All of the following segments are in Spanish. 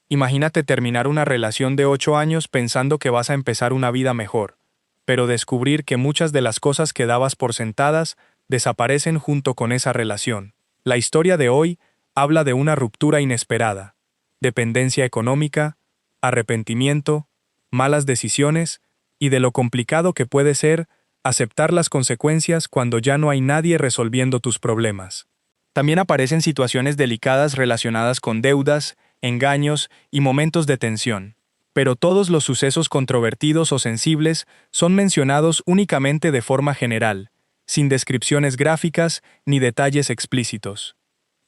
Imagínate terminar una relación de 8 años pensando que vas a empezar una vida mejor, pero descubrir que muchas de las cosas que dabas por sentadas desaparecen junto con esa relación. La historia de hoy habla de una ruptura inesperada, dependencia económica, arrepentimiento, malas decisiones y de lo complicado que puede ser aceptar las consecuencias cuando ya no hay nadie resolviendo tus problemas. También aparecen situaciones delicadas relacionadas con deudas, engaños y momentos de tensión. Pero todos los sucesos controvertidos o sensibles son mencionados únicamente de forma general, sin descripciones gráficas ni detalles explícitos.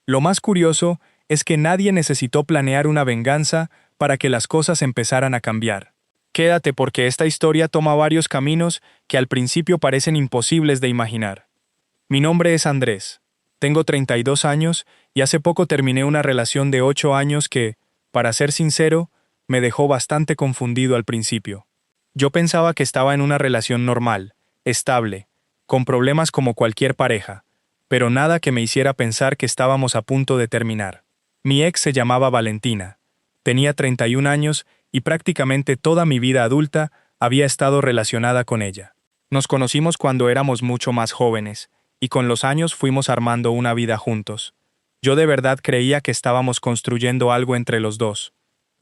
Lo más curioso es que nadie necesitó planear una venganza para que las cosas empezaran a cambiar. Quédate porque esta historia toma varios caminos que al principio parecen imposibles de imaginar. Mi nombre es Andrés. Tengo 32 años y hace poco terminé una relación de 8 años que, para ser sincero, me dejó bastante confundido al principio. Yo pensaba que estaba en una relación normal, estable, con problemas como cualquier pareja, pero nada que me hiciera pensar que estábamos a punto de terminar. Mi ex se llamaba Valentina. Tenía 31 años y prácticamente toda mi vida adulta había estado relacionada con ella. Nos conocimos cuando éramos mucho más jóvenes, y con los años fuimos armando una vida juntos. Yo de verdad creía que estábamos construyendo algo entre los dos.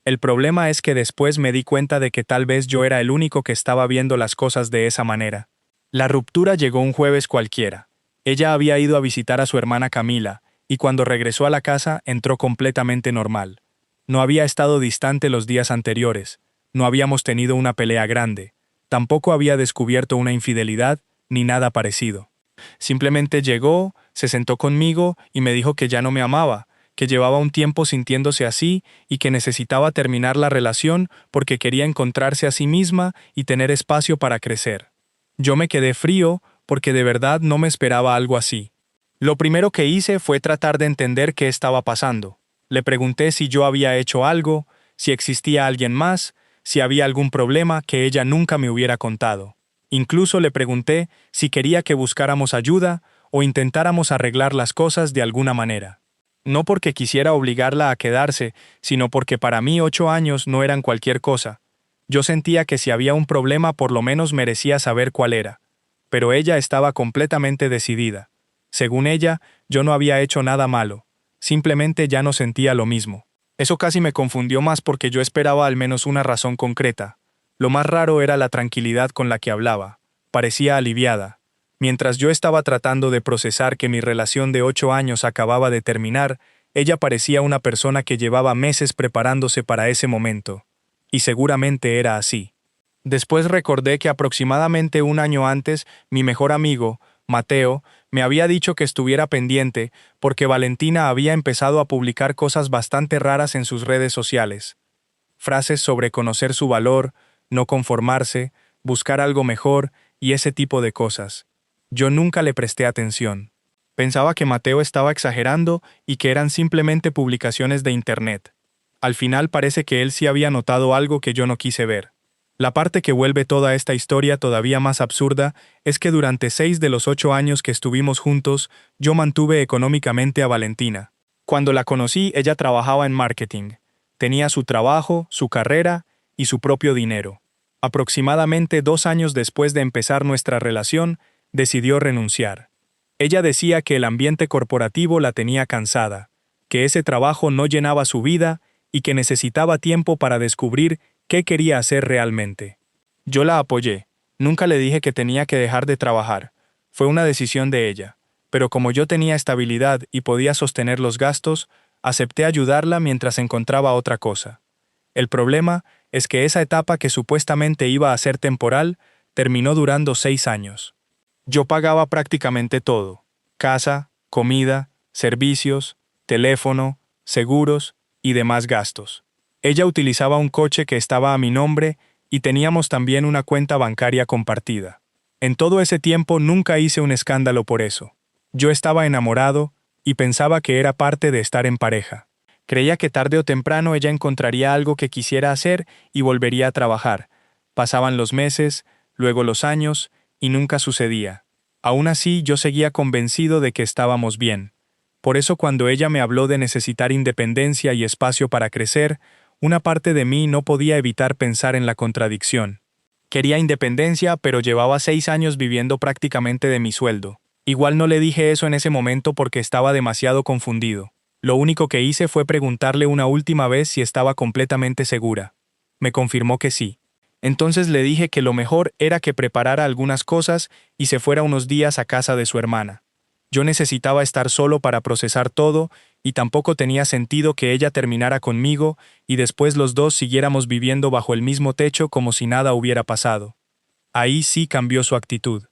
El problema es que después me di cuenta de que tal vez yo era el único que estaba viendo las cosas de esa manera. La ruptura llegó un jueves cualquiera. Ella había ido a visitar a su hermana Camila, y cuando regresó a la casa entró completamente normal. No había estado distante los días anteriores, no habíamos tenido una pelea grande, tampoco había descubierto una infidelidad, ni nada parecido. Simplemente llegó, se sentó conmigo y me dijo que ya no me amaba, que llevaba un tiempo sintiéndose así y que necesitaba terminar la relación porque quería encontrarse a sí misma y tener espacio para crecer. Yo me quedé frío porque de verdad no me esperaba algo así. Lo primero que hice fue tratar de entender qué estaba pasando. Le pregunté si yo había hecho algo, si existía alguien más, si había algún problema que ella nunca me hubiera contado. Incluso le pregunté si quería que buscáramos ayuda o intentáramos arreglar las cosas de alguna manera. No porque quisiera obligarla a quedarse, sino porque para mí 8 años no eran cualquier cosa. Yo sentía que si había un problema por lo menos merecía saber cuál era. Pero ella estaba completamente decidida. Según ella, yo no había hecho nada malo. Simplemente ya no sentía lo mismo. Eso casi me confundió más porque yo esperaba al menos una razón concreta. Lo más raro era la tranquilidad con la que hablaba. Parecía aliviada. Mientras yo estaba tratando de procesar que mi relación de 8 años acababa de terminar, ella parecía una persona que llevaba meses preparándose para ese momento. Y seguramente era así. Después recordé que aproximadamente un año antes, mi mejor amigo, Mateo, me había dicho que estuviera pendiente porque Valentina había empezado a publicar cosas bastante raras en sus redes sociales. Frases sobre conocer su valor, no conformarse, buscar algo mejor y ese tipo de cosas. Yo nunca le presté atención. Pensaba que Mateo estaba exagerando y que eran simplemente publicaciones de internet. Al final parece que él sí había notado algo que yo no quise ver. La parte que vuelve toda esta historia todavía más absurda es que durante 6 de los 8 años que estuvimos juntos, yo mantuve económicamente a Valentina. Cuando la conocí, ella trabajaba en marketing. Tenía su trabajo, su carrera y su propio dinero. Aproximadamente 2 años después de empezar nuestra relación, decidió renunciar. Ella decía que el ambiente corporativo la tenía cansada, que ese trabajo no llenaba su vida y que necesitaba tiempo para descubrir qué quería hacer realmente. Yo la apoyé. Nunca le dije que tenía que dejar de trabajar. Fue una decisión de ella. Pero como yo tenía estabilidad y podía sostener los gastos, acepté ayudarla mientras encontraba otra cosa. El problema es que esa etapa que supuestamente iba a ser temporal, terminó durando 6 años. Yo pagaba prácticamente todo: casa, comida, servicios, teléfono, seguros y demás gastos. Ella utilizaba un coche que estaba a mi nombre y teníamos también una cuenta bancaria compartida. En todo ese tiempo nunca hice un escándalo por eso. Yo estaba enamorado y pensaba que era parte de estar en pareja. Creía que tarde o temprano ella encontraría algo que quisiera hacer y volvería a trabajar. Pasaban los meses, luego los años, y nunca sucedía. Aún así, yo seguía convencido de que estábamos bien. Por eso cuando ella me habló de necesitar independencia y espacio para crecer, Una parte de mí no podía evitar pensar en la contradicción. Quería independencia, pero llevaba 6 años viviendo prácticamente de mi sueldo. Igual no le dije eso en ese momento porque estaba demasiado confundido. Lo único que hice fue preguntarle una última vez si estaba completamente segura. Me confirmó que sí. Entonces le dije que lo mejor era que preparara algunas cosas y se fuera unos días a casa de su hermana. Yo necesitaba estar solo para procesar todo, y tampoco tenía sentido que ella terminara conmigo y después los dos siguiéramos viviendo bajo el mismo techo como si nada hubiera pasado. Ahí sí cambió su actitud.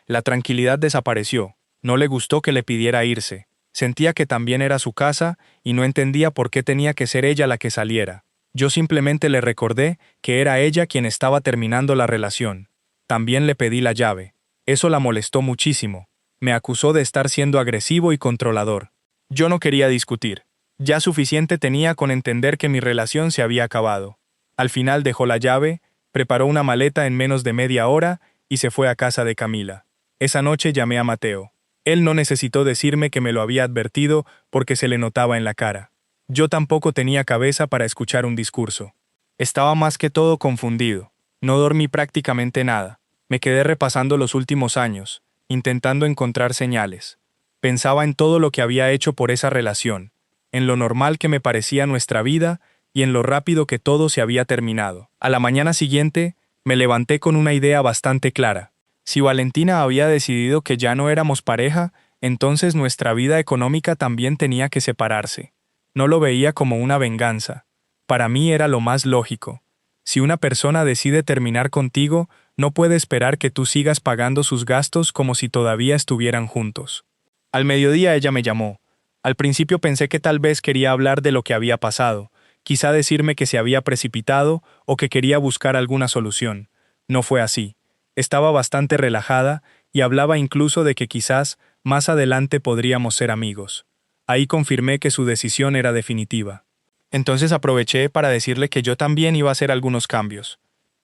La tranquilidad desapareció. No le gustó que le pidiera irse. Sentía que también era su casa y no entendía por qué tenía que ser ella la que saliera. Yo simplemente le recordé que era ella quien estaba terminando la relación. También le pedí la llave. Eso la molestó muchísimo. Me acusó de estar siendo agresivo y controlador. Yo no quería discutir. Ya suficiente tenía con entender que mi relación se había acabado. Al final dejó la llave, preparó una maleta en menos de media hora y se fue a casa de Camila. Esa noche llamé a Mateo. Él no necesitó decirme que me lo había advertido porque se le notaba en la cara. Yo tampoco tenía cabeza para escuchar un discurso. Estaba más que todo confundido. No dormí prácticamente nada. Me quedé repasando los últimos años, intentando encontrar señales. Pensaba en todo lo que había hecho por esa relación, en lo normal que me parecía nuestra vida y en lo rápido que todo se había terminado. A la mañana siguiente, me levanté con una idea bastante clara. Si Valentina había decidido que ya no éramos pareja, entonces nuestra vida económica también tenía que separarse. No lo veía como una venganza. Para mí era lo más lógico. Si una persona decide terminar contigo, no puede esperar que tú sigas pagando sus gastos como si todavía estuvieran juntos. Al mediodía ella me llamó. Al principio pensé que tal vez quería hablar de lo que había pasado, quizá decirme que se había precipitado o que quería buscar alguna solución. No fue así. Estaba bastante relajada y hablaba incluso de que quizás más adelante podríamos ser amigos. Ahí confirmé que su decisión era definitiva. Entonces aproveché para decirle que yo también iba a hacer algunos cambios.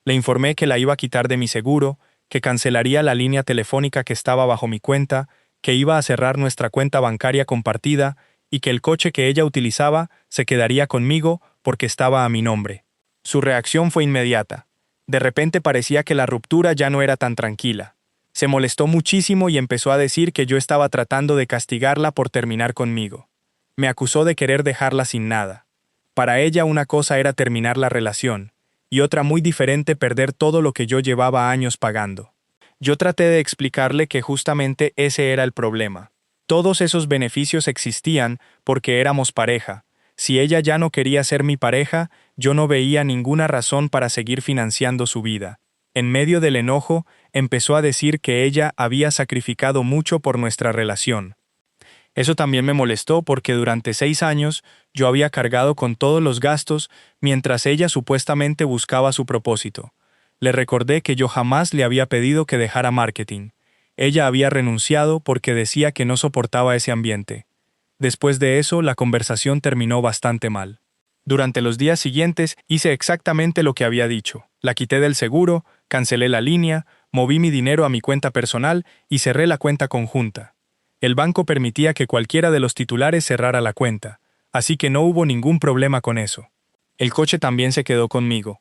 Le informé que la iba a quitar de mi seguro, que cancelaría la línea telefónica que estaba bajo mi cuenta, que iba a cerrar nuestra cuenta bancaria compartida y que el coche que ella utilizaba se quedaría conmigo porque estaba a mi nombre. Su reacción fue inmediata. De repente parecía que la ruptura ya no era tan tranquila. Se molestó muchísimo y empezó a decir que yo estaba tratando de castigarla por terminar conmigo. Me acusó de querer dejarla sin nada. Para ella una cosa era terminar la relación, y otra muy diferente perder todo lo que yo llevaba años pagando. Yo traté de explicarle que justamente ese era el problema. Todos esos beneficios existían porque éramos pareja. Si ella ya no quería ser mi pareja, yo no veía ninguna razón para seguir financiando su vida. En medio del enojo, empezó a decir que ella había sacrificado mucho por nuestra relación. Eso también me molestó porque durante 6 años yo había cargado con todos los gastos mientras ella supuestamente buscaba su propósito. Le recordé que yo jamás le había pedido que dejara marketing. Ella había renunciado porque decía que no soportaba ese ambiente. Después de eso, la conversación terminó bastante mal. Durante los días siguientes hice exactamente lo que había dicho. La quité del seguro, cancelé la línea, moví mi dinero a mi cuenta personal y cerré la cuenta conjunta. El banco permitía que cualquiera de los titulares cerrara la cuenta, así que no hubo ningún problema con eso. El coche también se quedó conmigo.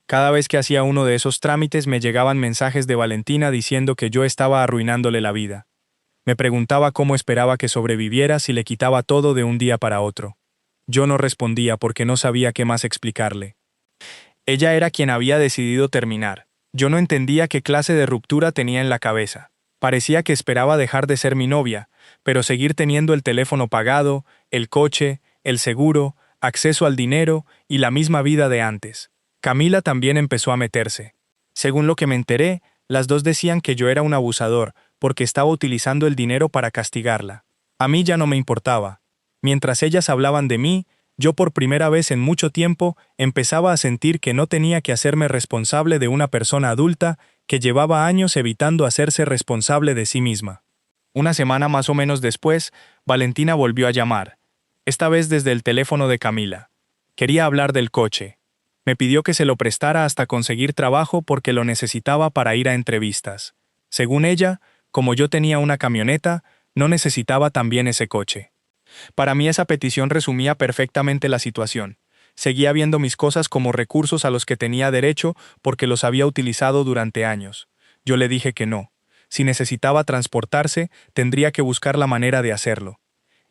Cada vez que hacía uno de esos trámites me llegaban mensajes de Valentina diciendo que yo estaba arruinándole la vida. Me preguntaba cómo esperaba que sobreviviera si le quitaba todo de un día para otro. Yo no respondía porque no sabía qué más explicarle. Ella era quien había decidido terminar. Yo no entendía qué clase de ruptura tenía en la cabeza. Parecía que esperaba dejar de ser mi novia, pero seguir teniendo el teléfono pagado, el coche, el seguro, acceso al dinero y la misma vida de antes. Camila también empezó a meterse. Según lo que me enteré, las dos decían que yo era un abusador, porque estaba utilizando el dinero para castigarla. A mí ya no me importaba. Mientras ellas hablaban de mí, yo por primera vez en mucho tiempo empezaba a sentir que no tenía que hacerme responsable de una persona adulta que llevaba años evitando hacerse responsable de sí misma. Una semana más o menos después, Valentina volvió a llamar, esta vez desde el teléfono de Camila. Quería hablar del coche. Me pidió que se lo prestara hasta conseguir trabajo porque lo necesitaba para ir a entrevistas. Según ella, como yo tenía una camioneta, no necesitaba también ese coche. Para mí esa petición resumía perfectamente la situación. Seguía viendo mis cosas como recursos a los que tenía derecho porque los había utilizado durante años. Yo le dije que no. Si necesitaba transportarse, tendría que buscar la manera de hacerlo.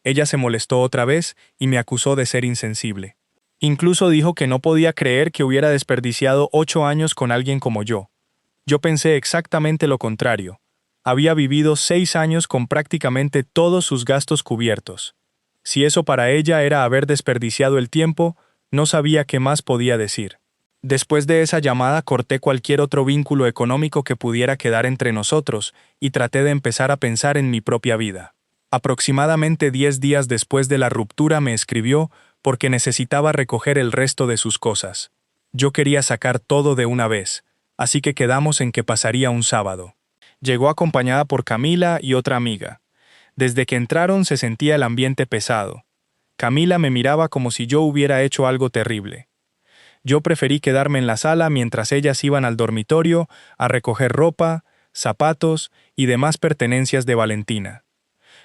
Ella se molestó otra vez y me acusó de ser insensible. Incluso dijo que no podía creer que hubiera desperdiciado 8 años con alguien como yo. Yo pensé exactamente lo contrario. Había vivido 6 años con prácticamente todos sus gastos cubiertos. Si eso para ella era haber desperdiciado el tiempo, no sabía qué más podía decir. Después de esa llamada corté cualquier otro vínculo económico que pudiera quedar entre nosotros y traté de empezar a pensar en mi propia vida. Aproximadamente 10 días después de la ruptura me escribió porque necesitaba recoger el resto de sus cosas. Yo quería sacar todo de una vez, así que quedamos en que pasaría un sábado. Llegó acompañada por Camila y otra amiga. Desde que entraron se sentía el ambiente pesado. Camila me miraba como si yo hubiera hecho algo terrible. Yo preferí quedarme en la sala mientras ellas iban al dormitorio a recoger ropa, zapatos y demás pertenencias de Valentina.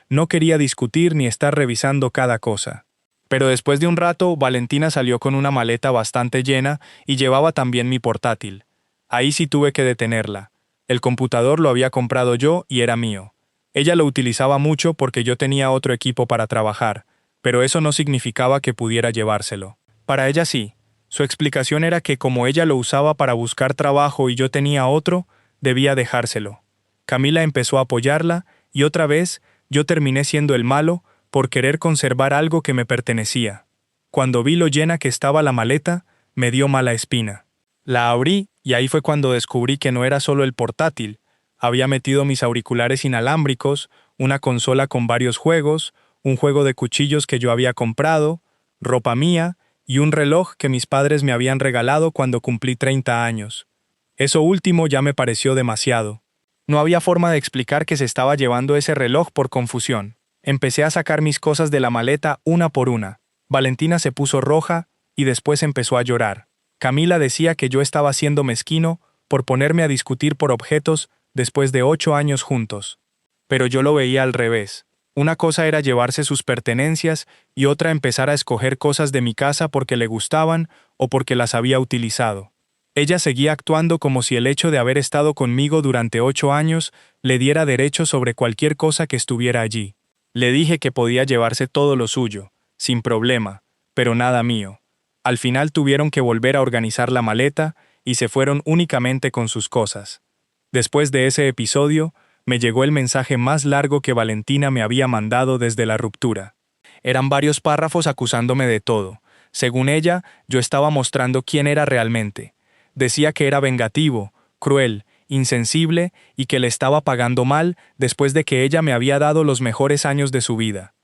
No quería discutir ni estar revisando cada cosa. Pero después de un rato, Valentina salió con una maleta bastante llena y llevaba también mi portátil. Ahí sí tuve que detenerla. El computador lo había comprado yo y era mío. Ella lo utilizaba mucho porque yo tenía otro equipo para trabajar, pero eso no significaba que pudiera llevárselo. Para ella sí. Su explicación era que como ella lo usaba para buscar trabajo y yo tenía otro, debía dejárselo. Camila empezó a apoyarla y otra vez yo terminé siendo el malo por querer conservar algo que me pertenecía. Cuando vi lo llena que estaba la maleta, me dio mala espina. La abrí y ahí fue cuando descubrí que no era solo el portátil. Había metido mis auriculares inalámbricos, una consola con varios juegos, un juego de cuchillos que yo había comprado, ropa mía y un reloj que mis padres me habían regalado cuando cumplí 30 años. Eso último ya me pareció demasiado. No había forma de explicar que se estaba llevando ese reloj por confusión. Empecé a sacar mis cosas de la maleta una por una. Valentina se puso roja y después empezó a llorar. Camila decía que yo estaba siendo mezquino por ponerme a discutir por objetos después de 8 años juntos. Pero yo lo veía al revés. Una cosa era llevarse sus pertenencias y otra empezar a escoger cosas de mi casa porque le gustaban o porque las había utilizado. Ella seguía actuando como si el hecho de haber estado conmigo durante 8 años le diera derecho sobre cualquier cosa que estuviera allí. Le dije que podía llevarse todo lo suyo, sin problema, pero nada mío. Al final tuvieron que volver a organizar la maleta y se fueron únicamente con sus cosas. Después de ese episodio, me llegó el mensaje más largo que Valentina me había mandado desde la ruptura. Eran varios párrafos acusándome de todo. Según ella, yo estaba mostrando quién era realmente. Decía que era vengativo, cruel, insensible y que le estaba pagando mal después de que ella me había dado los mejores años de su vida.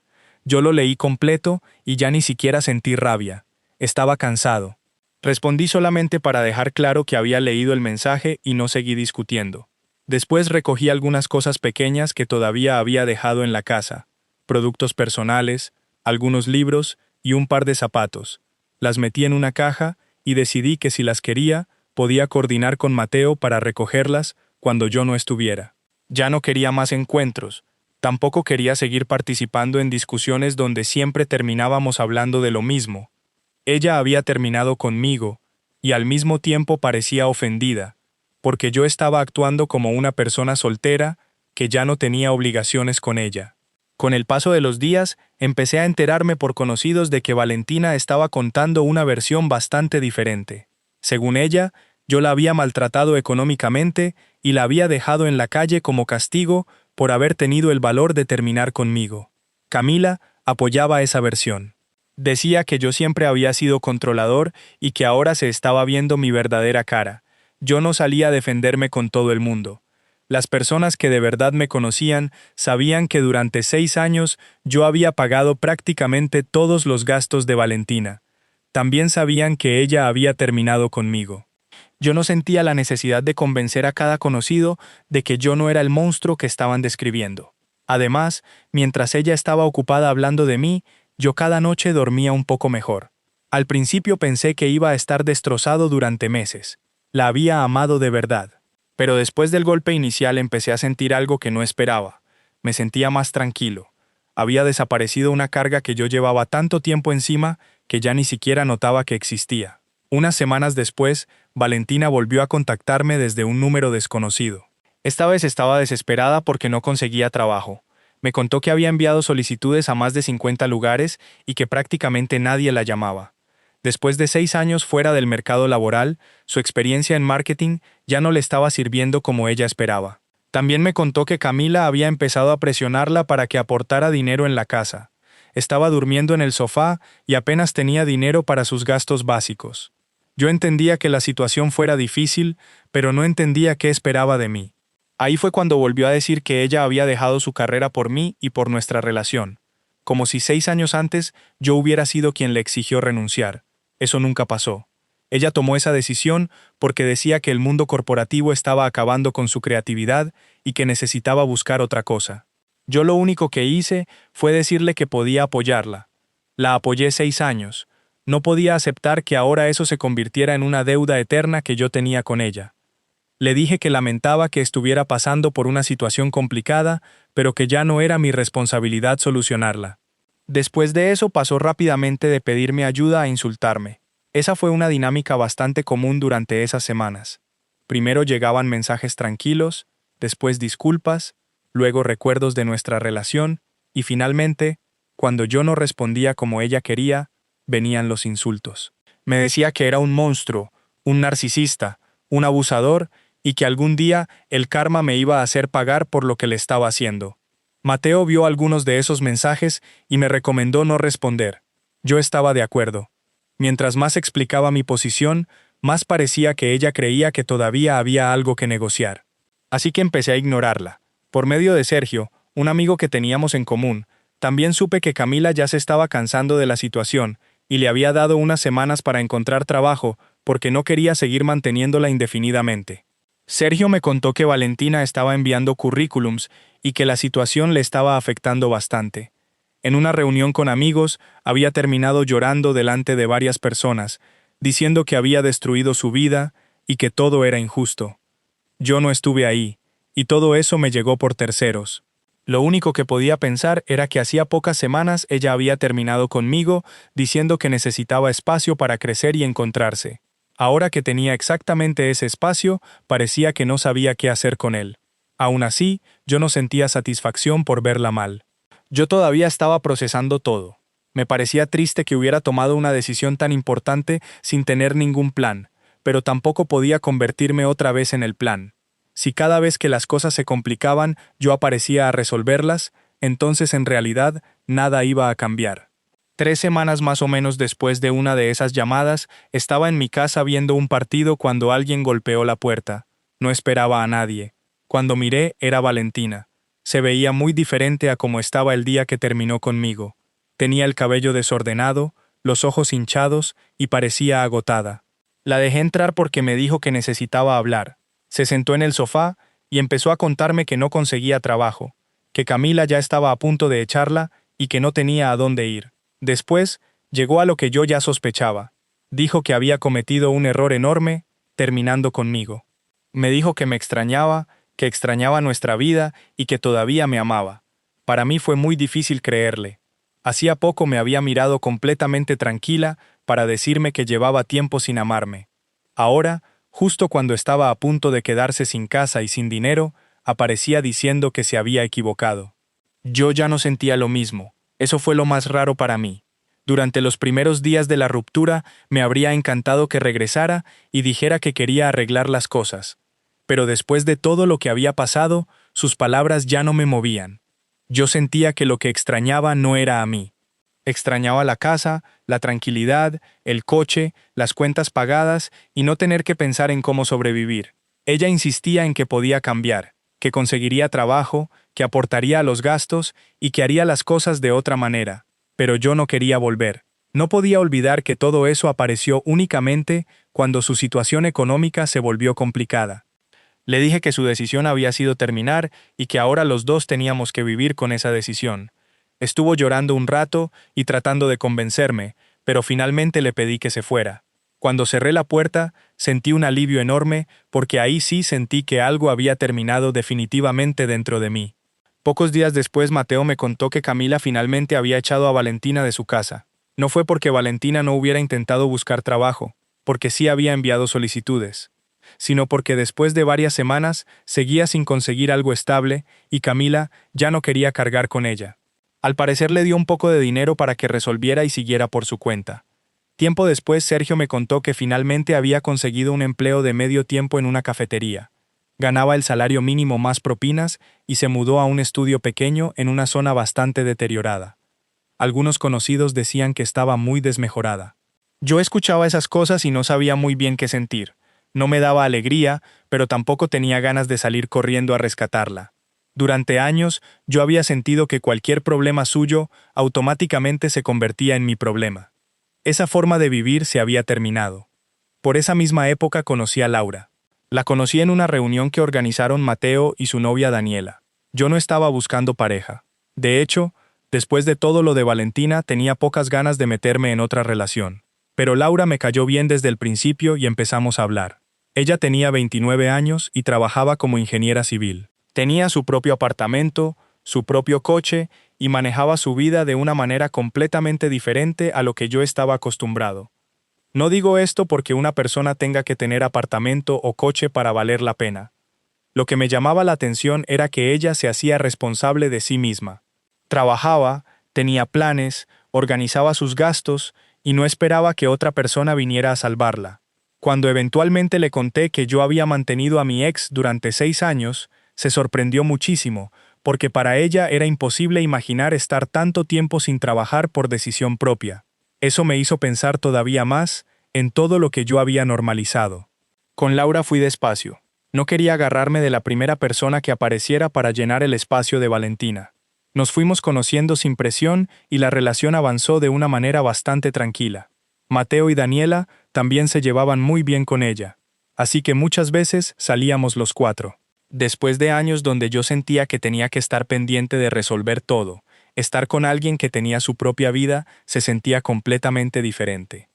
Yo lo leí completo y ya ni siquiera sentí rabia. Estaba cansado. Respondí solamente para dejar claro que había leído el mensaje y no seguí discutiendo. Después recogí algunas cosas pequeñas que todavía había dejado en la casa, productos personales, algunos libros y un par de zapatos. Las metí en una caja y decidí que si las quería, podía coordinar con Mateo para recogerlas cuando yo no estuviera. Ya no quería más encuentros. Tampoco quería seguir participando en discusiones donde siempre terminábamos hablando de lo mismo. Ella había terminado conmigo, y al mismo tiempo parecía ofendida, porque yo estaba actuando como una persona soltera que ya no tenía obligaciones con ella. Con el paso de los días, empecé a enterarme por conocidos de que Valentina estaba contando una versión bastante diferente. Según ella, yo la había maltratado económicamente y la había dejado en la calle como castigo por haber tenido el valor de terminar conmigo. Camila apoyaba esa versión. Decía que yo siempre había sido controlador y que ahora se estaba viendo mi verdadera cara. Yo no salía a defenderme con todo el mundo. Las personas que de verdad me conocían sabían que durante 6 años yo había pagado prácticamente todos los gastos de Valentina. También sabían que ella había terminado conmigo. Yo no sentía la necesidad de convencer a cada conocido de que yo no era el monstruo que estaban describiendo. Además, mientras ella estaba ocupada hablando de mí, yo cada noche dormía un poco mejor. Al principio pensé que iba a estar destrozado durante meses. La había amado de verdad. Pero después del golpe inicial empecé a sentir algo que no esperaba. Me sentía más tranquilo. Había desaparecido una carga que yo llevaba tanto tiempo encima que ya ni siquiera notaba que existía. Unas semanas después, Valentina volvió a contactarme desde un número desconocido. Esta vez estaba desesperada porque no conseguía trabajo. Me contó que había enviado solicitudes a más de 50 lugares y que prácticamente nadie la llamaba. Después de 6 años fuera del mercado laboral, su experiencia en marketing ya no le estaba sirviendo como ella esperaba. También me contó que Camila había empezado a presionarla para que aportara dinero en la casa. Estaba durmiendo en el sofá y apenas tenía dinero para sus gastos básicos. Yo entendía que la situación fuera difícil, pero no entendía qué esperaba de mí. Ahí fue cuando volvió a decir que ella había dejado su carrera por mí y por nuestra relación. Como si 6 años antes yo hubiera sido quien le exigió renunciar. Eso nunca pasó. Ella tomó esa decisión porque decía que el mundo corporativo estaba acabando con su creatividad y que necesitaba buscar otra cosa. Yo lo único que hice fue decirle que podía apoyarla. La apoyé 6 años. No podía aceptar que ahora eso se convirtiera en una deuda eterna que yo tenía con ella. Le dije que lamentaba que estuviera pasando por una situación complicada, pero que ya no era mi responsabilidad solucionarla. Después de eso pasó rápidamente de pedirme ayuda a insultarme. Esa fue una dinámica bastante común durante esas semanas. Primero llegaban mensajes tranquilos, después disculpas, luego recuerdos de nuestra relación, y finalmente, cuando yo no respondía como ella quería, venían los insultos. Me decía que era un monstruo, un narcisista, un abusador, y que algún día el karma me iba a hacer pagar por lo que le estaba haciendo. Mateo vio algunos de esos mensajes y me recomendó no responder. Yo estaba de acuerdo. Mientras más explicaba mi posición, más parecía que ella creía que todavía había algo que negociar. Así que empecé a ignorarla. Por medio de Sergio, un amigo que teníamos en común, también supe que Camila ya se estaba cansando de la situación y le había dado unas semanas para encontrar trabajo porque no quería seguir manteniéndola indefinidamente. Sergio me contó que Valentina estaba enviando currículums y que la situación le estaba afectando bastante. En una reunión con amigos, había terminado llorando delante de varias personas, diciendo que había destruido su vida y que todo era injusto. Yo no estuve ahí, y todo eso me llegó por terceros. Lo único que podía pensar era que hacía pocas semanas ella había terminado conmigo, diciendo que necesitaba espacio para crecer y encontrarse. Ahora que tenía exactamente ese espacio, parecía que no sabía qué hacer con él. Aún así, yo no sentía satisfacción por verla mal. Yo todavía estaba procesando todo. Me parecía triste que hubiera tomado una decisión tan importante sin tener ningún plan, pero tampoco podía convertirme otra vez en el plan. Si cada vez que las cosas se complicaban yo aparecía a resolverlas, entonces en realidad nada iba a cambiar. 3 semanas más o menos después de una de esas llamadas, estaba en mi casa viendo un partido cuando alguien golpeó la puerta. No esperaba a nadie. Cuando miré, era Valentina. Se veía muy diferente a como estaba el día que terminó conmigo. Tenía el cabello desordenado, los ojos hinchados y parecía agotada. La dejé entrar porque me dijo que necesitaba hablar. Se sentó en el sofá y empezó a contarme que no conseguía trabajo, que Camila ya estaba a punto de echarla y que no tenía a dónde ir. Después, llegó a lo que yo ya sospechaba. Dijo que había cometido un error enorme, terminando conmigo. Me dijo que me extrañaba, que extrañaba nuestra vida y que todavía me amaba. Para mí fue muy difícil creerle. Hacía poco me había mirado completamente tranquila para decirme que llevaba tiempo sin amarme. Ahora, justo cuando estaba a punto de quedarse sin casa y sin dinero, aparecía diciendo que se había equivocado. Yo ya no sentía lo mismo. Eso fue lo más raro para mí. Durante los primeros días de la ruptura me habría encantado que regresara y dijera que quería arreglar las cosas. Pero después de todo lo que había pasado, sus palabras ya no me movían. Yo sentía que lo que extrañaba no era a mí. Extrañaba la casa, la tranquilidad, el coche, las cuentas pagadas y no tener que pensar en cómo sobrevivir. Ella insistía en que podía cambiar, que conseguiría trabajo, que aportaría a los gastos y que haría las cosas de otra manera. Pero yo no quería volver. No podía olvidar que todo eso apareció únicamente cuando su situación económica se volvió complicada. Le dije que su decisión había sido terminar y que ahora los dos teníamos que vivir con esa decisión. Estuvo llorando un rato y tratando de convencerme, pero finalmente le pedí que se fuera. Cuando cerré la puerta, sentí un alivio enorme porque ahí sí sentí que algo había terminado definitivamente dentro de mí. Pocos días después Mateo me contó que Camila finalmente había echado a Valentina de su casa. No fue porque Valentina no hubiera intentado buscar trabajo, porque sí había enviado solicitudes, sino porque después de varias semanas seguía sin conseguir algo estable y Camila ya no quería cargar con ella. Al parecer le dio un poco de dinero para que resolviera y siguiera por su cuenta. Tiempo después Sergio me contó que finalmente había conseguido un empleo de medio tiempo en una cafetería. Ganaba el salario mínimo más propinas y se mudó a un estudio pequeño en una zona bastante deteriorada. Algunos conocidos decían que estaba muy desmejorada. Yo escuchaba esas cosas y no sabía muy bien qué sentir. No me daba alegría, pero tampoco tenía ganas de salir corriendo a rescatarla. Durante años, yo había sentido que cualquier problema suyo automáticamente se convertía en mi problema. Esa forma de vivir se había terminado. Por esa misma época conocí a Laura. La conocí en una reunión que organizaron Mateo y su novia Daniela. Yo no estaba buscando pareja. De hecho, después de todo lo de Valentina, tenía pocas ganas de meterme en otra relación. Pero Laura me cayó bien desde el principio y empezamos a hablar. Ella tenía 29 años y trabajaba como ingeniera civil. Tenía su propio apartamento, su propio coche y manejaba su vida de una manera completamente diferente a lo que yo estaba acostumbrado. No digo esto porque una persona tenga que tener apartamento o coche para valer la pena. Lo que me llamaba la atención era que ella se hacía responsable de sí misma. Trabajaba, tenía planes, organizaba sus gastos y no esperaba que otra persona viniera a salvarla. Cuando eventualmente le conté que yo había mantenido a mi ex durante 6 años, se sorprendió muchísimo, porque para ella era imposible imaginar estar tanto tiempo sin trabajar por decisión propia. Eso me hizo pensar todavía más en todo lo que yo había normalizado. Con Laura fui despacio. No quería agarrarme de la primera persona que apareciera para llenar el espacio de Valentina. Nos fuimos conociendo sin presión y la relación avanzó de una manera bastante tranquila. Mateo y Daniela también se llevaban muy bien con ella, así que muchas veces salíamos los 4. Después de años donde yo sentía que tenía que estar pendiente de resolver todo, estar con alguien que tenía su propia vida se sentía completamente diferente.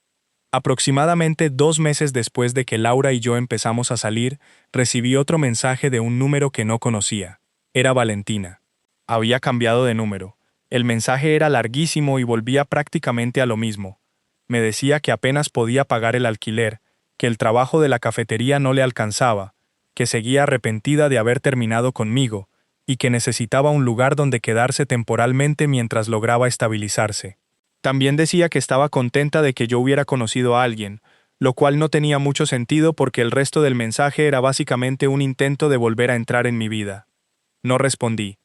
Aproximadamente 2 meses después de que Laura y yo empezamos a salir, recibí otro mensaje de un número que no conocía. Era Valentina. Había cambiado de número. El mensaje era larguísimo y volvía prácticamente a lo mismo. Me decía que apenas podía pagar el alquiler, que el trabajo de la cafetería no le alcanzaba, que seguía arrepentida de haber terminado conmigo, y que necesitaba un lugar donde quedarse temporalmente mientras lograba estabilizarse. También decía que estaba contenta de que yo hubiera conocido a alguien, lo cual no tenía mucho sentido porque el resto del mensaje era básicamente un intento de volver a entrar en mi vida. No respondí.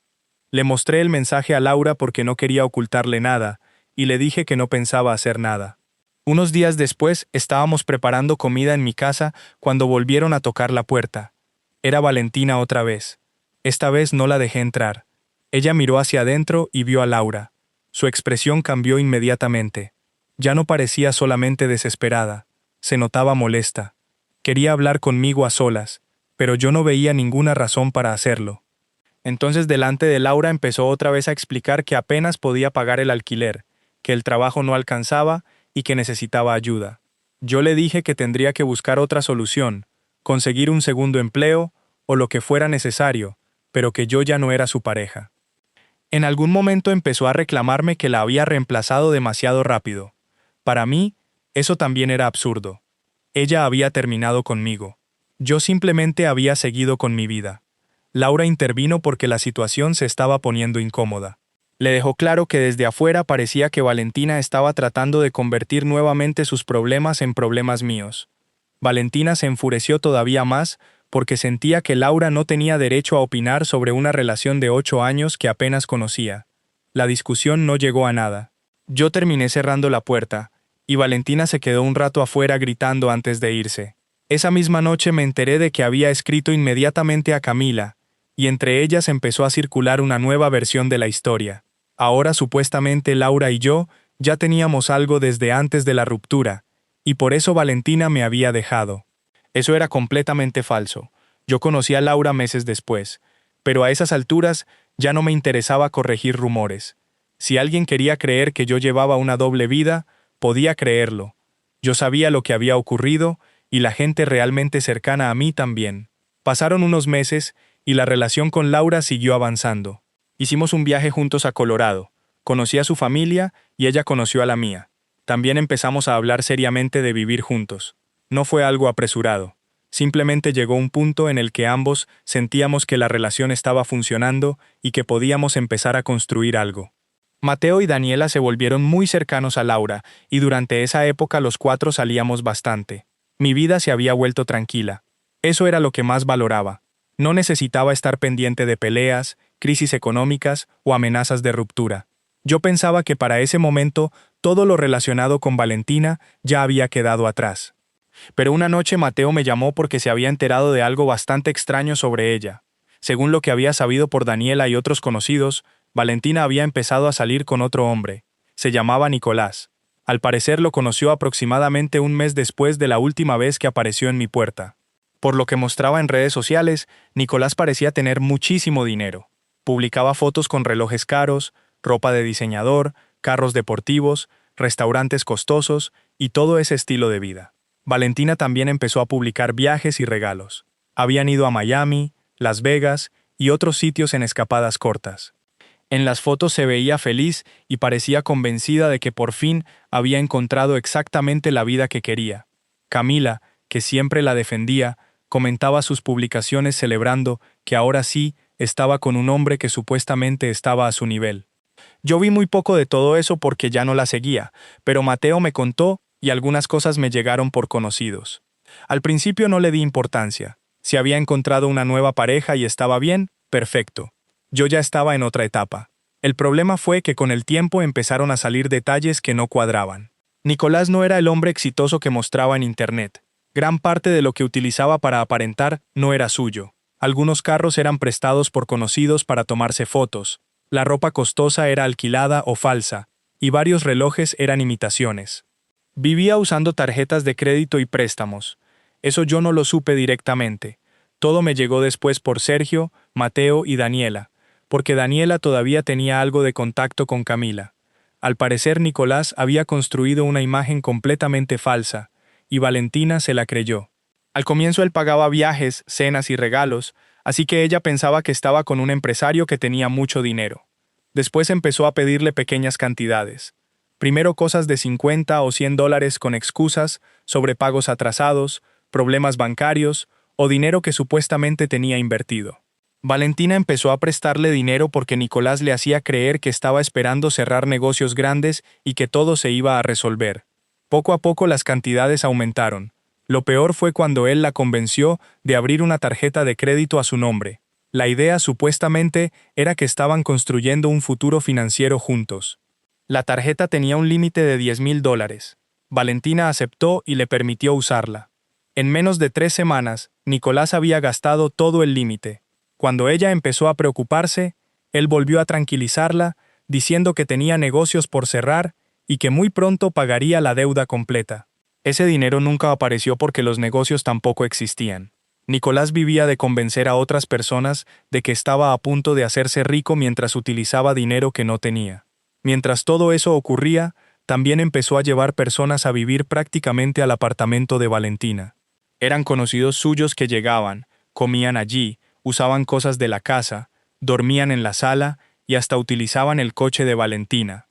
Le mostré el mensaje a Laura porque no quería ocultarle nada, y le dije que no pensaba hacer nada. Unos días después estábamos preparando comida en mi casa cuando volvieron a tocar la puerta. Era Valentina otra vez. Esta vez no la dejé entrar. Ella miró hacia adentro y vio a Laura. Su expresión cambió inmediatamente. Ya no parecía solamente desesperada. Se notaba molesta. Quería hablar conmigo a solas, pero yo no veía ninguna razón para hacerlo. Entonces delante de Laura empezó otra vez a explicar que apenas podía pagar el alquiler, que el trabajo no alcanzaba y que necesitaba ayuda. Yo le dije que tendría que buscar otra solución, conseguir un segundo empleo o lo que fuera necesario, pero que yo ya no era su pareja. En algún momento empezó a reclamarme que la había reemplazado demasiado rápido. Para mí, eso también era absurdo. Ella había terminado conmigo. Yo simplemente había seguido con mi vida. Laura intervino porque la situación se estaba poniendo incómoda. Le dejó claro que desde afuera parecía que Valentina estaba tratando de convertir nuevamente sus problemas en problemas míos. Valentina se enfureció todavía más porque sentía que Laura no tenía derecho a opinar sobre una relación de 8 años que apenas conocía. La discusión no llegó a nada. Yo terminé cerrando la puerta, y Valentina se quedó un rato afuera gritando antes de irse. Esa misma noche me enteré de que había escrito inmediatamente a Camila, y entre ellas empezó a circular una nueva versión de la historia. Ahora supuestamente Laura y yo ya teníamos algo desde antes de la ruptura, y por eso Valentina me había dejado. Eso era completamente falso. Yo conocí a Laura meses después, pero a esas alturas ya no me interesaba corregir rumores. Si alguien quería creer que yo llevaba una doble vida, podía creerlo. Yo sabía lo que había ocurrido y la gente realmente cercana a mí también. Pasaron unos meses y la relación con Laura siguió avanzando. Hicimos un viaje juntos a Colorado. Conocí a su familia y ella conoció a la mía. También empezamos a hablar seriamente de vivir juntos. No fue algo apresurado. Simplemente llegó un punto en el que ambos sentíamos que la relación estaba funcionando y que podíamos empezar a construir algo. Mateo y Daniela se volvieron muy cercanos a Laura, y durante esa época los cuatro salíamos bastante. Mi vida se había vuelto tranquila. Eso era lo que más valoraba. No necesitaba estar pendiente de peleas, crisis económicas o amenazas de ruptura. Yo pensaba que para ese momento todo lo relacionado con Valentina ya había quedado atrás. Pero una noche Mateo me llamó porque se había enterado de algo bastante extraño sobre ella. Según lo que había sabido por Daniela y otros conocidos, Valentina había empezado a salir con otro hombre. Se llamaba Nicolás. Al parecer lo conoció aproximadamente un mes después de la última vez que apareció en mi puerta. Por lo que mostraba en redes sociales, Nicolás parecía tener muchísimo dinero. Publicaba fotos con relojes caros, ropa de diseñador, carros deportivos, restaurantes costosos y todo ese estilo de vida. Valentina también empezó a publicar viajes y regalos. Habían ido a Miami, Las Vegas y otros sitios en escapadas cortas. En las fotos se veía feliz y parecía convencida de que por fin había encontrado exactamente la vida que quería. Camila, que siempre la defendía, comentaba sus publicaciones celebrando que ahora sí estaba con un hombre que supuestamente estaba a su nivel. Yo vi muy poco de todo eso porque ya no la seguía, pero Mateo me contó y algunas cosas me llegaron por conocidos. Al principio no le di importancia. Si había encontrado una nueva pareja y estaba bien, perfecto. Yo ya estaba en otra etapa. El problema fue que con el tiempo empezaron a salir detalles que no cuadraban. Nicolás no era el hombre exitoso que mostraba en internet. Gran parte de lo que utilizaba para aparentar no era suyo. Algunos carros eran prestados por conocidos para tomarse fotos. La ropa costosa era alquilada o falsa, y varios relojes eran imitaciones. Vivía usando tarjetas de crédito y préstamos. Eso yo no lo supe directamente. Todo me llegó después por Sergio, Mateo y Daniela, porque Daniela todavía tenía algo de contacto con Camila. Al parecer Nicolás había construido una imagen completamente falsa, y Valentina se la creyó. Al comienzo él pagaba viajes, cenas y regalos, así que ella pensaba que estaba con un empresario que tenía mucho dinero. Después empezó a pedirle pequeñas cantidades. Primero cosas de $50 o $100 con excusas sobre pagos atrasados, problemas bancarios o dinero que supuestamente tenía invertido. Valentina empezó a prestarle dinero porque Nicolás le hacía creer que estaba esperando cerrar negocios grandes y que todo se iba a resolver. Poco a poco las cantidades aumentaron. Lo peor fue cuando él la convenció de abrir una tarjeta de crédito a su nombre. La idea supuestamente era que estaban construyendo un futuro financiero juntos. La tarjeta tenía un límite de $10,000. Valentina aceptó y le permitió usarla. En menos de 3 semanas, Nicolás había gastado todo el límite. Cuando ella empezó a preocuparse, él volvió a tranquilizarla, diciendo que tenía negocios por cerrar y que muy pronto pagaría la deuda completa. Ese dinero nunca apareció porque los negocios tampoco existían. Nicolás vivía de convencer a otras personas de que estaba a punto de hacerse rico mientras utilizaba dinero que no tenía. Mientras todo eso ocurría, también empezó a llevar personas a vivir prácticamente al apartamento de Valentina. Eran conocidos suyos que llegaban, comían allí, usaban cosas de la casa, dormían en la sala y hasta utilizaban el coche de Valentina.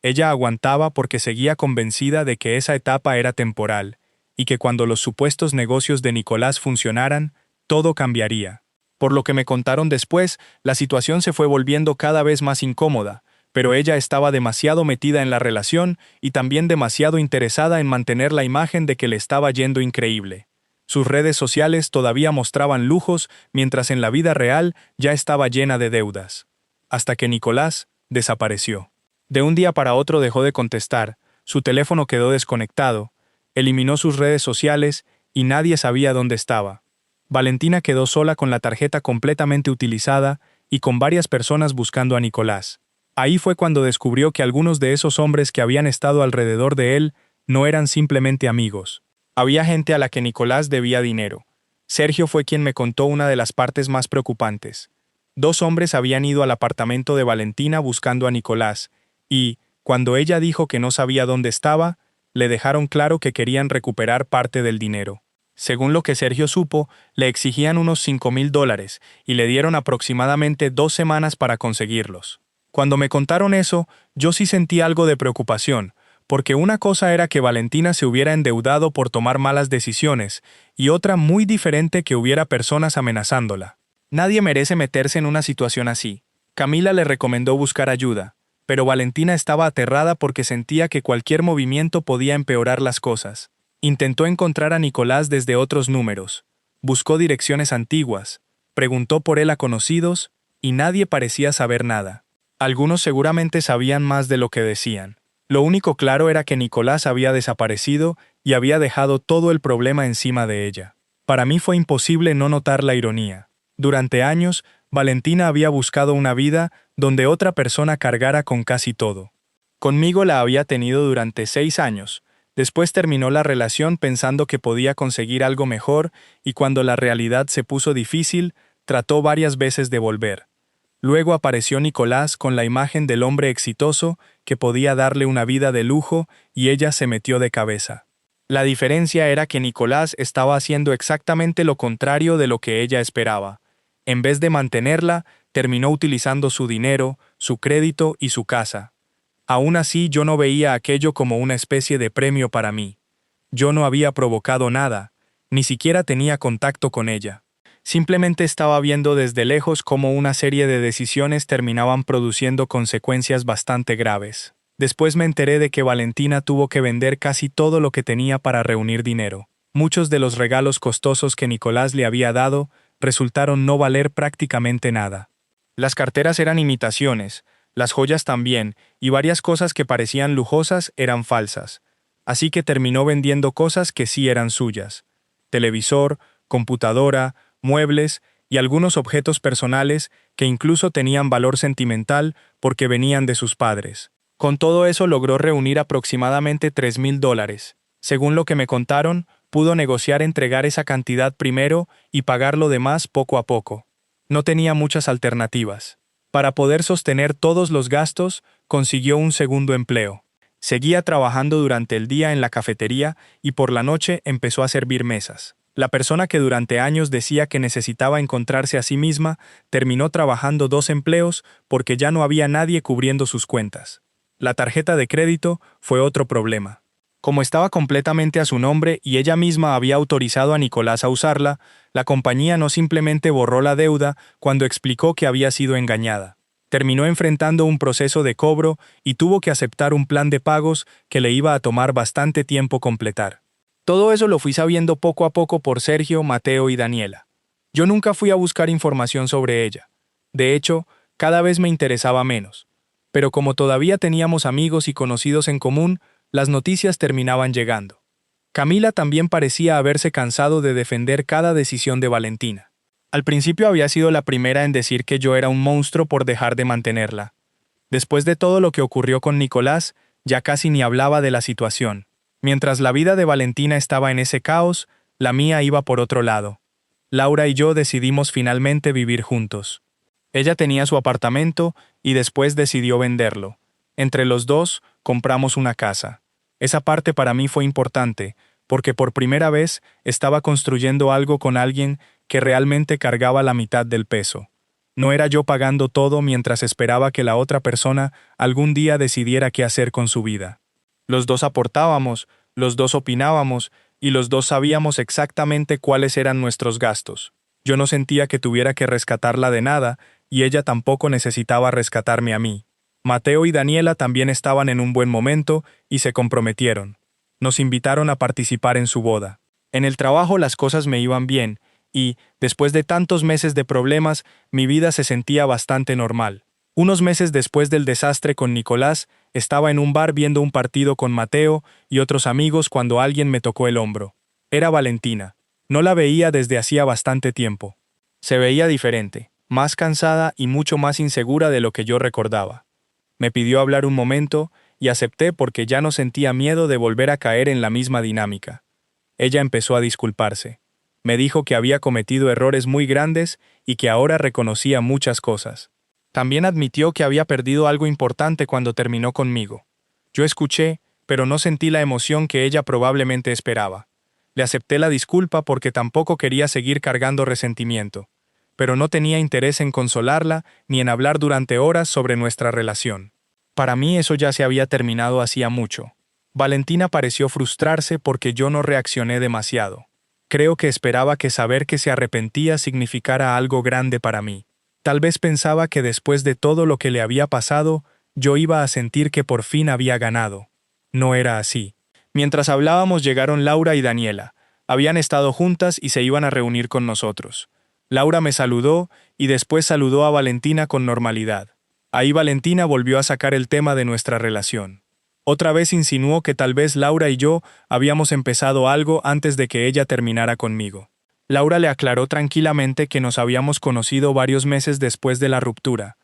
Ella aguantaba porque seguía convencida de que esa etapa era temporal, y que cuando los supuestos negocios de Nicolás funcionaran, todo cambiaría. Por lo que me contaron después, la situación se fue volviendo cada vez más incómoda, pero ella estaba demasiado metida en la relación y también demasiado interesada en mantener la imagen de que le estaba yendo increíble. Sus redes sociales todavía mostraban lujos, mientras en la vida real ya estaba llena de deudas. Hasta que Nicolás desapareció. De un día para otro dejó de contestar, su teléfono quedó desconectado, eliminó sus redes sociales y nadie sabía dónde estaba. Valentina quedó sola con la tarjeta completamente utilizada y con varias personas buscando a Nicolás. Ahí fue cuando descubrió que algunos de esos hombres que habían estado alrededor de él no eran simplemente amigos. Había gente a la que Nicolás debía dinero. Sergio fue quien me contó una de las partes más preocupantes. 2 hombres habían ido al apartamento de Valentina buscando a Nicolás, y, cuando ella dijo que no sabía dónde estaba, le dejaron claro que querían recuperar parte del dinero. Según lo que Sergio supo, le exigían unos $5,000 y le dieron aproximadamente 2 semanas para conseguirlos. Cuando me contaron eso, yo sí sentí algo de preocupación, porque una cosa era que Valentina se hubiera endeudado por tomar malas decisiones, y otra muy diferente que hubiera personas amenazándola. Nadie merece meterse en una situación así. Camila le recomendó buscar ayuda, pero Valentina estaba aterrada porque sentía que cualquier movimiento podía empeorar las cosas. Intentó encontrar a Nicolás desde otros números. Buscó direcciones antiguas, preguntó por él a conocidos, y nadie parecía saber nada. Algunos seguramente sabían más de lo que decían. Lo único claro era que Nicolás había desaparecido y había dejado todo el problema encima de ella. Para mí fue imposible no notar la ironía. Durante años, Valentina había buscado una vida donde otra persona cargara con casi todo. Conmigo la había tenido durante 6 años. Después terminó la relación pensando que podía conseguir algo mejor y cuando la realidad se puso difícil, trató varias veces de volver. Luego apareció Nicolás con la imagen del hombre exitoso que podía darle una vida de lujo y ella se metió de cabeza. La diferencia era que Nicolás estaba haciendo exactamente lo contrario de lo que ella esperaba. En vez de mantenerla, terminó utilizando su dinero, su crédito y su casa. Aún así, yo no veía aquello como una especie de premio para mí. Yo no había provocado nada, ni siquiera tenía contacto con ella. Simplemente estaba viendo desde lejos cómo una serie de decisiones terminaban produciendo consecuencias bastante graves. Después me enteré de que Valentina tuvo que vender casi todo lo que tenía para reunir dinero. Muchos de los regalos costosos que Nicolás le había dado resultaron no valer prácticamente nada. Las carteras eran imitaciones, las joyas también, y varias cosas que parecían lujosas eran falsas. Así que terminó vendiendo cosas que sí eran suyas. Televisor, computadora, muebles y algunos objetos personales que incluso tenían valor sentimental porque venían de sus padres. Con todo eso logró reunir aproximadamente $3,000. Según lo que me contaron, pudo negociar entregar esa cantidad primero y pagar lo demás poco a poco. No tenía muchas alternativas. Para poder sostener todos los gastos, consiguió un segundo empleo. Seguía trabajando durante el día en la cafetería y por la noche empezó a servir mesas. La persona que durante años decía que necesitaba encontrarse a sí misma, terminó trabajando 2 empleos porque ya no había nadie cubriendo sus cuentas. La tarjeta de crédito fue otro problema. Como estaba completamente a su nombre y ella misma había autorizado a Nicolás a usarla, la compañía no simplemente borró la deuda cuando explicó que había sido engañada. Terminó enfrentando un proceso de cobro y tuvo que aceptar un plan de pagos que le iba a tomar bastante tiempo completar. Todo eso lo fui sabiendo poco a poco por Sergio, Mateo y Daniela. Yo nunca fui a buscar información sobre ella. De hecho, cada vez me interesaba menos. Pero como todavía teníamos amigos y conocidos en común, las noticias terminaban llegando. Camila también parecía haberse cansado de defender cada decisión de Valentina. Al principio había sido la primera en decir que yo era un monstruo por dejar de mantenerla. Después de todo lo que ocurrió con Nicolás, ya casi ni hablaba de la situación. Mientras la vida de Valentina estaba en ese caos, la mía iba por otro lado. Laura y yo decidimos finalmente vivir juntos. Ella tenía su apartamento y después decidió venderlo. Entre los dos, compramos una casa. Esa parte para mí fue importante, porque por primera vez estaba construyendo algo con alguien que realmente cargaba la mitad del peso. No era yo pagando todo mientras esperaba que la otra persona algún día decidiera qué hacer con su vida. Los dos aportábamos, los dos opinábamos y los dos sabíamos exactamente cuáles eran nuestros gastos. Yo no sentía que tuviera que rescatarla de nada y ella tampoco necesitaba rescatarme a mí. Mateo y Daniela también estaban en un buen momento y se comprometieron. Nos invitaron a participar en su boda. En el trabajo las cosas me iban bien y, después de tantos meses de problemas, mi vida se sentía bastante normal. Unos meses después del desastre con Nicolás, estaba en un bar viendo un partido con Mateo y otros amigos cuando alguien me tocó el hombro. Era Valentina. No la veía desde hacía bastante tiempo. Se veía diferente, más cansada y mucho más insegura de lo que yo recordaba. Me pidió hablar un momento y acepté porque ya no sentía miedo de volver a caer en la misma dinámica. Ella empezó a disculparse. Me dijo que había cometido errores muy grandes y que ahora reconocía muchas cosas. También admitió que había perdido algo importante cuando terminó conmigo. Yo escuché, pero no sentí la emoción que ella probablemente esperaba. Le acepté la disculpa porque tampoco quería seguir cargando resentimiento, pero no tenía interés en consolarla ni en hablar durante horas sobre nuestra relación. Para mí eso ya se había terminado hacía mucho. Valentina pareció frustrarse porque yo no reaccioné demasiado. Creo que esperaba que saber que se arrepentía significara algo grande para mí. Tal vez pensaba que después de todo lo que le había pasado, yo iba a sentir que por fin había ganado. No era así. Mientras hablábamos llegaron Laura y Daniela. Habían estado juntas y se iban a reunir con nosotros. Laura me saludó y después saludó a Valentina con normalidad. Ahí Valentina volvió a sacar el tema de nuestra relación. Otra vez insinuó que tal vez Laura y yo habíamos empezado algo antes de que ella terminara conmigo. Laura le aclaró tranquilamente que nos habíamos conocido varios meses después de la ruptura.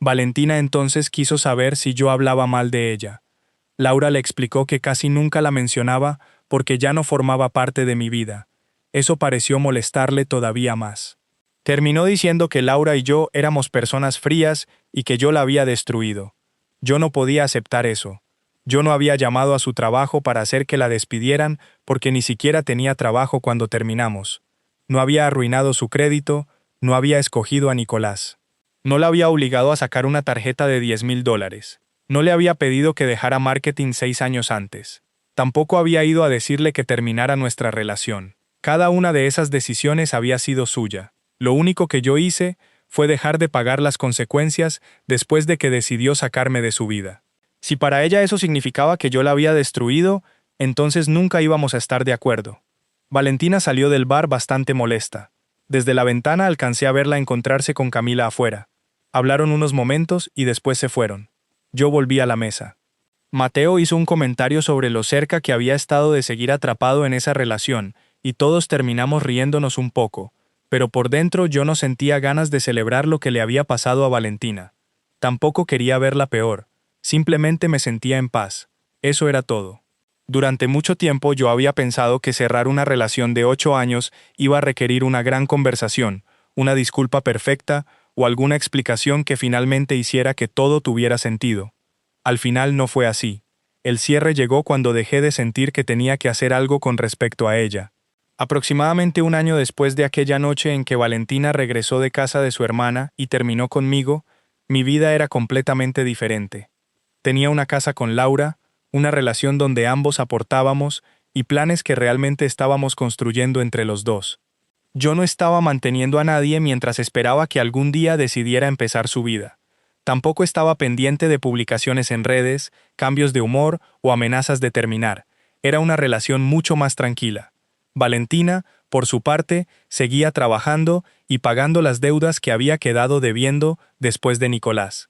Valentina entonces quiso saber si yo hablaba mal de ella. Laura le explicó que casi nunca la mencionaba porque ya no formaba parte de mi vida. Eso pareció molestarle todavía más. Terminó diciendo que Laura y yo éramos personas frías y que yo la había destruido. Yo no podía aceptar eso. Yo no había llamado a su trabajo para hacer que la despidieran porque ni siquiera tenía trabajo cuando terminamos. No había arruinado su crédito, no había escogido a Nicolás. No la había obligado a sacar una tarjeta de $10,000. No le había pedido que dejara marketing 6 años antes. Tampoco había ido a decirle que terminara nuestra relación. Cada una de esas decisiones había sido suya. Lo único que yo hice fue dejar de pagar las consecuencias después de que decidió sacarme de su vida. Si para ella eso significaba que yo la había destruido, entonces nunca íbamos a estar de acuerdo. Valentina salió del bar bastante molesta. Desde la ventana alcancé a verla encontrarse con Camila afuera. Hablaron unos momentos y después se fueron. Yo volví a la mesa. Mateo hizo un comentario sobre lo cerca que había estado de seguir atrapado en esa relación, y todos terminamos riéndonos un poco, pero por dentro yo no sentía ganas de celebrar lo que le había pasado a Valentina. Tampoco quería verla peor. Simplemente me sentía en paz. Eso era todo. Durante mucho tiempo yo había pensado que cerrar una relación de 8 años iba a requerir una gran conversación, una disculpa perfecta o alguna explicación que finalmente hiciera que todo tuviera sentido. Al final no fue así. El cierre llegó cuando dejé de sentir que tenía que hacer algo con respecto a ella. Aproximadamente un año después de aquella noche en que Valentina regresó de casa de su hermana y terminó conmigo, mi vida era completamente diferente. Tenía una casa con Laura, una relación donde ambos aportábamos y planes que realmente estábamos construyendo entre los dos. Yo no estaba manteniendo a nadie mientras esperaba que algún día decidiera empezar su vida. Tampoco estaba pendiente de publicaciones en redes, cambios de humor o amenazas de terminar. Era una relación mucho más tranquila. Valentina, por su parte, seguía trabajando y pagando las deudas que había quedado debiendo después de Nicolás.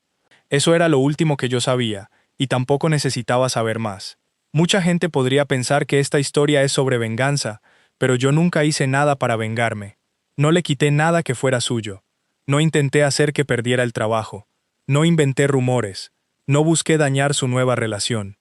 Eso era lo último que yo sabía, y tampoco necesitaba saber más. Mucha gente podría pensar que esta historia es sobre venganza, pero yo nunca hice nada para vengarme. No le quité nada que fuera suyo. No intenté hacer que perdiera el trabajo. No inventé rumores. No busqué dañar su nueva relación.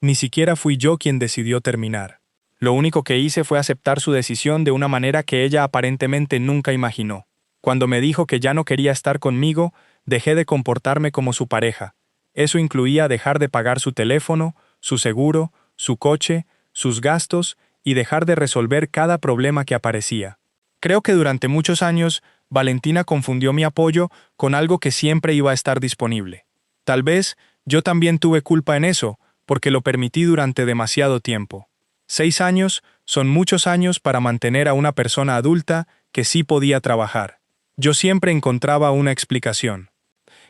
Ni siquiera fui yo quien decidió terminar. Lo único que hice fue aceptar su decisión de una manera que ella aparentemente nunca imaginó. Cuando me dijo que ya no quería estar conmigo, dejé de comportarme como su pareja. Eso incluía dejar de pagar su teléfono, su seguro, su coche, sus gastos y dejar de resolver cada problema que aparecía. Creo que durante muchos años, Valentina confundió mi apoyo con algo que siempre iba a estar disponible. Tal vez yo también tuve culpa en eso, porque lo permití durante demasiado tiempo. 6 años son muchos años para mantener a una persona adulta que sí podía trabajar. Yo siempre encontraba una explicación.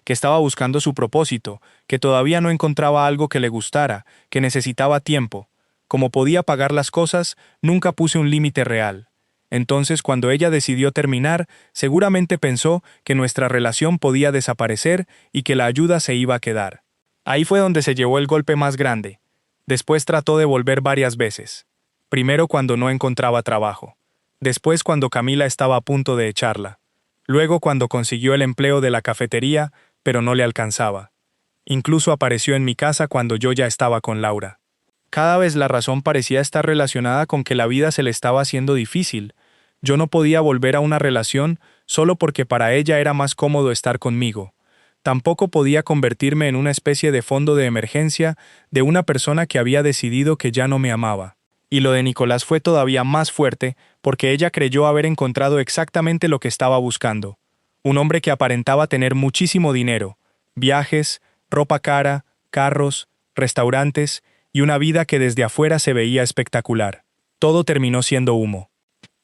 Que estaba buscando su propósito, que todavía no encontraba algo que le gustara, que necesitaba tiempo. Como podía pagar las cosas, nunca puse un límite real. Entonces, cuando ella decidió terminar, seguramente pensó que nuestra relación podía desaparecer y que la ayuda se iba a quedar. Ahí fue donde se llevó el golpe más grande. Después trató de volver varias veces. Primero cuando no encontraba trabajo. Después cuando Camila estaba a punto de echarla. Luego cuando consiguió el empleo de la cafetería, pero no le alcanzaba. Incluso apareció en mi casa cuando yo ya estaba con Laura. Cada vez la razón parecía estar relacionada con que la vida se le estaba haciendo difícil. Yo no podía volver a una relación solo porque para ella era más cómodo estar conmigo. Tampoco podía convertirme en una especie de fondo de emergencia de una persona que había decidido que ya no me amaba. Y lo de Nicolás fue todavía más fuerte porque ella creyó haber encontrado exactamente lo que estaba buscando. Un hombre que aparentaba tener muchísimo dinero, viajes, ropa cara, carros, restaurantes, y una vida que desde afuera se veía espectacular. Todo terminó siendo humo.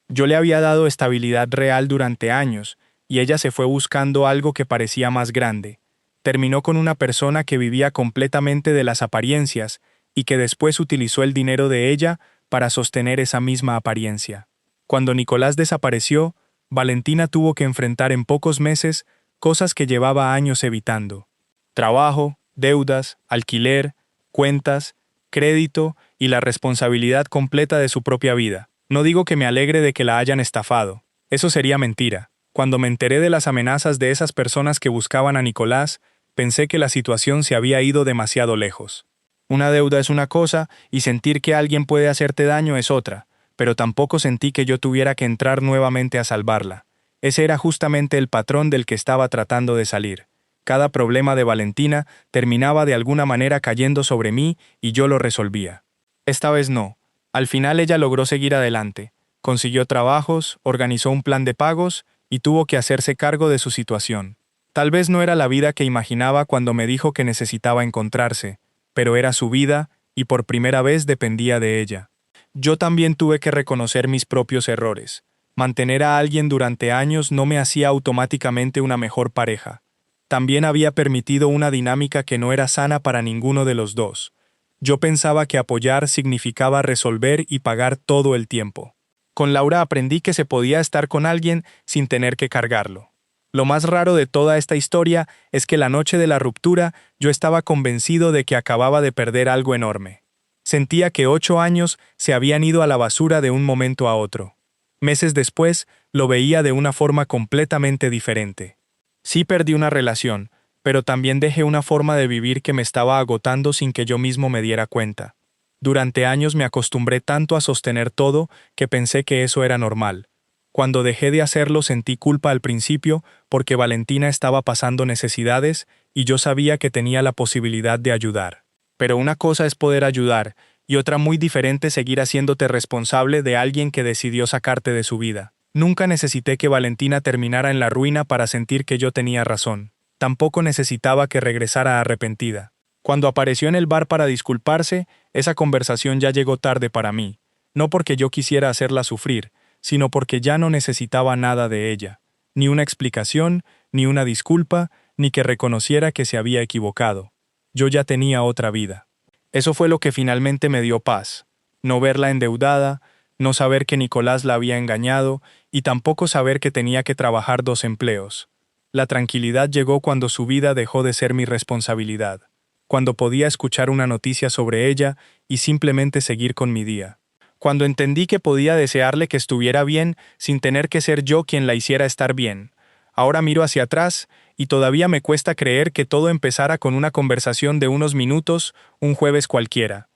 Yo le había dado estabilidad real durante años, y ella se fue buscando algo que parecía más grande. Terminó con una persona que vivía completamente de las apariencias y que después utilizó el dinero de ella para sostener esa misma apariencia. Cuando Nicolás desapareció, Valentina tuvo que enfrentar en pocos meses cosas que llevaba años evitando. Trabajo, deudas, alquiler, cuentas, crédito y la responsabilidad completa de su propia vida. No digo que me alegre de que la hayan estafado. Eso sería mentira. Cuando me enteré de las amenazas de esas personas que buscaban a Nicolás, pensé que la situación se había ido demasiado lejos. Una deuda es una cosa y sentir que alguien puede hacerte daño es otra, pero tampoco sentí que yo tuviera que entrar nuevamente a salvarla. Ese era justamente el patrón del que estaba tratando de salir. Cada problema de Valentina terminaba de alguna manera cayendo sobre mí y yo lo resolvía. Esta vez no. Al final ella logró seguir adelante. Consiguió trabajos, organizó un plan de pagos y tuvo que hacerse cargo de su situación. Tal vez no era la vida que imaginaba cuando me dijo que necesitaba encontrarse, pero era su vida y por primera vez dependía de ella. Yo también tuve que reconocer mis propios errores. Mantener a alguien durante años no me hacía automáticamente una mejor pareja. También había permitido una dinámica que no era sana para ninguno de los dos. Yo pensaba que apoyar significaba resolver y pagar todo el tiempo. Con Laura aprendí que se podía estar con alguien sin tener que cargarlo. Lo más raro de toda esta historia es que la noche de la ruptura yo estaba convencido de que acababa de perder algo enorme. Sentía que 8 años se habían ido a la basura de un momento a otro. Meses después, lo veía de una forma completamente diferente. Sí perdí una relación, pero también dejé una forma de vivir que me estaba agotando sin que yo mismo me diera cuenta. Durante años me acostumbré tanto a sostener todo que pensé que eso era normal. Cuando dejé de hacerlo sentí culpa al principio porque Valentina estaba pasando necesidades y yo sabía que tenía la posibilidad de ayudar. Pero una cosa es poder ayudar y otra muy diferente seguir haciéndote responsable de alguien que decidió sacarte de su vida. Nunca necesité que Valentina terminara en la ruina para sentir que yo tenía razón. Tampoco necesitaba que regresara arrepentida. Cuando apareció en el bar para disculparse, esa conversación ya llegó tarde para mí. No porque yo quisiera hacerla sufrir, sino porque ya no necesitaba nada de ella. Ni una explicación, ni una disculpa, ni que reconociera que se había equivocado. Yo ya tenía otra vida. Eso fue lo que finalmente me dio paz. No verla endeudada, no saber que Nicolás la había engañado y tampoco saber que tenía que trabajar 2 empleos. La tranquilidad llegó cuando su vida dejó de ser mi responsabilidad, cuando podía escuchar una noticia sobre ella y simplemente seguir con mi día. Cuando entendí que podía desearle que estuviera bien sin tener que ser yo quien la hiciera estar bien. Ahora miro hacia atrás y todavía me cuesta creer que todo empezara con una conversación de unos minutos, un jueves cualquiera.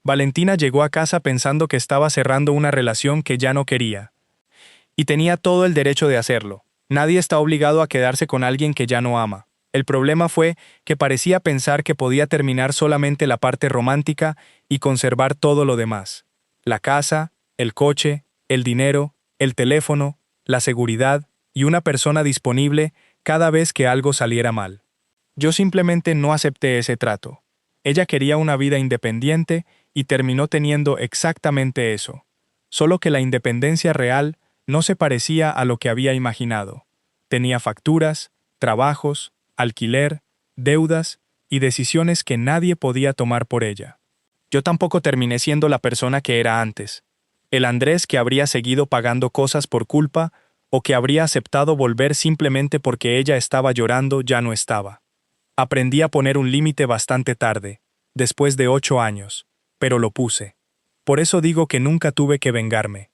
Valentina llegó a casa pensando que estaba cerrando una relación que ya no quería. Y tenía todo el derecho de hacerlo. Nadie está obligado a quedarse con alguien que ya no ama. El problema fue que parecía pensar que podía terminar solamente la parte romántica y conservar todo lo demás. La casa, el coche, el dinero, el teléfono, la seguridad y una persona disponible cada vez que algo saliera mal. Yo simplemente no acepté ese trato. Ella quería una vida independiente y terminó teniendo exactamente eso. Solo que la independencia real no se parecía a lo que había imaginado. Tenía facturas, trabajos, alquiler, deudas y decisiones que nadie podía tomar por ella. Yo tampoco terminé siendo la persona que era antes. El Andrés que habría seguido pagando cosas por culpa o que habría aceptado volver simplemente porque ella estaba llorando ya no estaba. Aprendí a poner un límite bastante tarde, después de 8 años, pero lo puse. Por eso digo que nunca tuve que vengarme.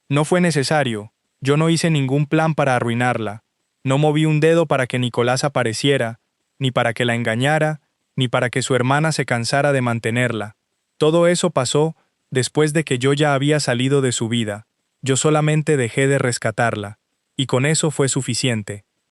No fue necesario, yo no hice ningún plan para arruinarla, no moví un dedo para que Nicolás apareciera, ni para que la engañara, ni para que su hermana se cansara de mantenerla. Todo eso pasó después de que yo ya había salido de su vida. Yo solamente dejé de rescatarla, y con eso fue suficiente.